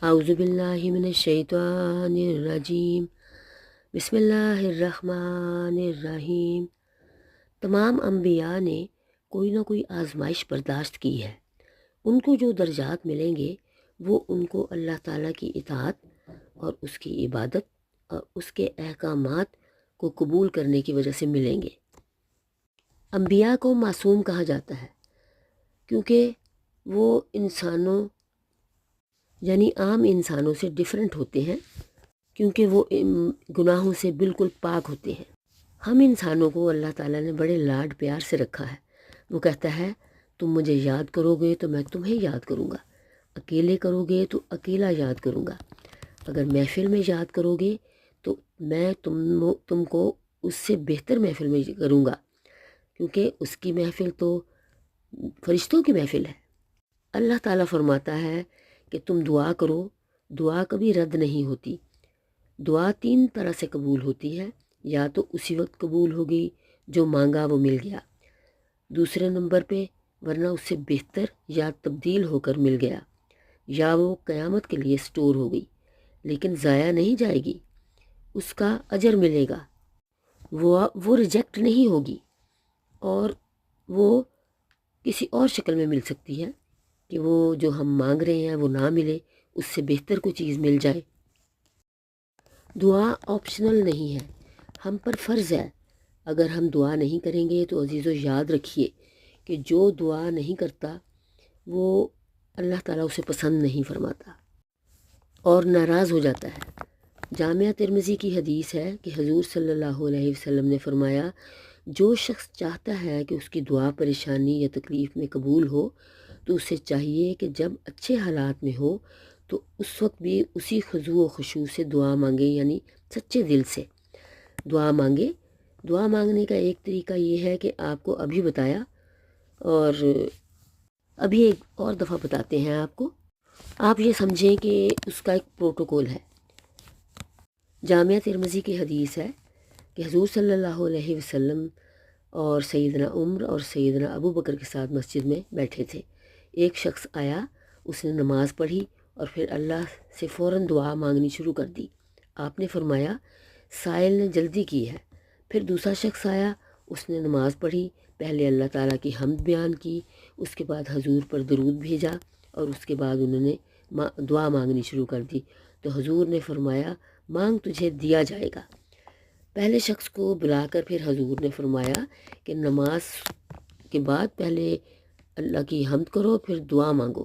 اعوذ باللہ من الشیطان الرجیم، بسم اللہ الرحمن الرحیم۔ تمام انبیاء نے کوئی نہ کوئی آزمائش برداشت کی ہے۔ ان کو جو درجات ملیں گے وہ ان کو اللہ تعالیٰ کی اطاعت اور اس کی عبادت اور اس کے احکامات کو قبول کرنے کی وجہ سے ملیں گے۔ انبیاء کو معصوم کہا جاتا ہے کیونکہ وہ انسانوں یعنی عام انسانوں سے ڈیفرنٹ ہوتے ہیں، کیونکہ وہ گناہوں سے بالکل پاک ہوتے ہیں۔ ہم انسانوں کو اللہ تعالیٰ نے بڑے لاڈ پیار سے رکھا ہے۔ وہ کہتا ہے تم مجھے یاد کرو گے تو میں تمہیں یاد کروں گا، اکیلے کرو گے تو اکیلا یاد کروں گا، اگر محفل میں یاد کرو گے تو میں تم کو اس سے بہتر محفل میں کروں گا، کیونکہ اس کی محفل تو فرشتوں کی محفل ہے۔ اللہ تعالیٰ فرماتا ہے کہ تم دعا کرو، دعا کبھی رد نہیں ہوتی۔ دعا 3 طرح سے قبول ہوتی ہے، یا تو اسی وقت قبول ہوگی جو مانگا وہ مل گیا، دوسرے نمبر پہ ورنہ اس سے بہتر یا تبدیل ہو کر مل گیا، یا وہ قیامت کے لیے سٹور ہو گئی لیکن ضائع نہیں جائے گی، اس کا اجر ملے گا، وہ ریجیکٹ نہیں ہوگی، اور وہ کسی اور شکل میں مل سکتی ہے کہ وہ جو ہم مانگ رہے ہیں وہ نہ ملے، اس سے بہتر کوئی چیز مل جائے۔ دعا آپشنل نہیں ہے، ہم پر فرض ہے۔ اگر ہم دعا نہیں کریں گے تو عزیزو یاد رکھیے کہ جو دعا نہیں کرتا وہ اللہ تعالیٰ اسے پسند نہیں فرماتا اور ناراض ہو جاتا ہے۔ جامعہ ترمذی کی حدیث ہے کہ حضور صلی اللہ علیہ وسلم نے فرمایا جو شخص چاہتا ہے کہ اس کی دعا پریشانی یا تکلیف میں قبول ہو تو اسے چاہیے کہ جب اچھے حالات میں ہو تو اس وقت بھی اسی خضوع و خشوع سے دعا مانگے، یعنی سچے دل سے دعا مانگے۔ دعا مانگنے کا ایک طریقہ یہ ہے کہ آپ کو ابھی بتایا اور ابھی ایک اور دفعہ بتاتے ہیں آپ کو، آپ یہ سمجھیں کہ اس کا ایک پروٹوکول ہے۔ جامعہ ترمذی کی حدیث ہے کہ حضور صلی اللہ علیہ وسلم اور سیدنا عمر اور سیدنا ابو بکر کے ساتھ مسجد میں بیٹھے تھے۔ ایک شخص آیا، اس نے نماز پڑھی اور پھر اللہ سے فوراً دعا مانگنی شروع کر دی۔ آپ نے فرمایا سائل نے جلدی کی ہے۔ پھر دوسرا شخص آیا، اس نے نماز پڑھی، پہلے اللہ تعالیٰ کی حمد بیان کی، اس کے بعد حضور پر درود بھیجا اور اس کے بعد انہوں نے دعا مانگنی شروع کر دی، تو حضور نے فرمایا مانگ تجھے دیا جائے گا۔ پہلے شخص کو بلا کر پھر حضور نے فرمایا کہ نماز کے بعد پہلے اللہ کی حمد کرو پھر دعا مانگو۔